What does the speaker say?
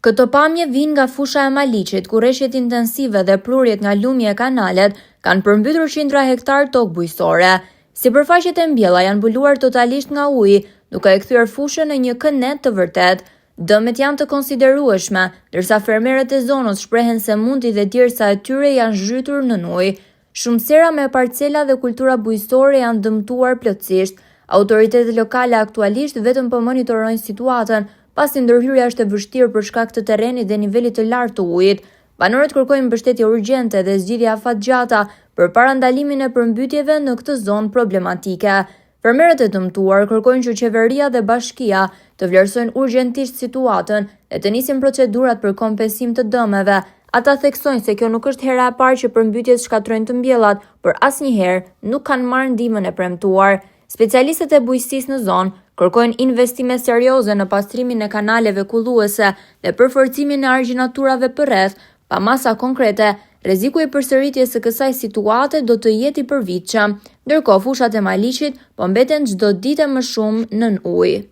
Këto pamje vijnë nga fusha e Maliqit, ku rreshjet intensive dhe prurjet nga lumje e kanalet kanë përmbytur qindra hektar tokë bujqësore. Sipërfaqet e mbjella janë mbuluar totalisht nga uji, duke e kthyer fushën në një kënet të vërtet. Dëmet janë të konsiderueshme, ndërsa fermerët e zonës shprehen se mundi dhe djersa e tyre janë zhytur në ujë. Shumë sera me parcela dhe kultura bujqësore janë dëmtuar plotësisht. Autoritetet lokale aktualisht vetëm po monitorojnë situatën, pasi ndërhyrja është e vështirë për shkak të terrenit dhe nivelit të lartë të ujit. Banorët kërkojnë mbështetje urgjente dhe zgjidhje afatgjata përpara ndalimin e përmbytjeve në këtë zonë problematike. Fermerët e dëmtuar kërkojnë që qeveria dhe bashkia të vlerësojnë urgjentisht situatën dhe të nisin procedurat për kompensim të dëmeve. Ata theksojnë se kjo nuk është hera e parë që përmbytjet shkatrojnë të mbjellat, por asnjëherë nuk kanë marrë ndihmën e premtuar. Specialistët e bujqësisë në zonë kërkojnë investime serioze në pastrimin e kanaleve kulluese dhe përforcimin e argjinaturave përreth. Pa masa konkrete, rreziku i përsëritjes së kësaj situate do të jetë i përvitshëm, ndërkohë fushat e Maliqit po mbeten çdo ditë më shumë nën ujë.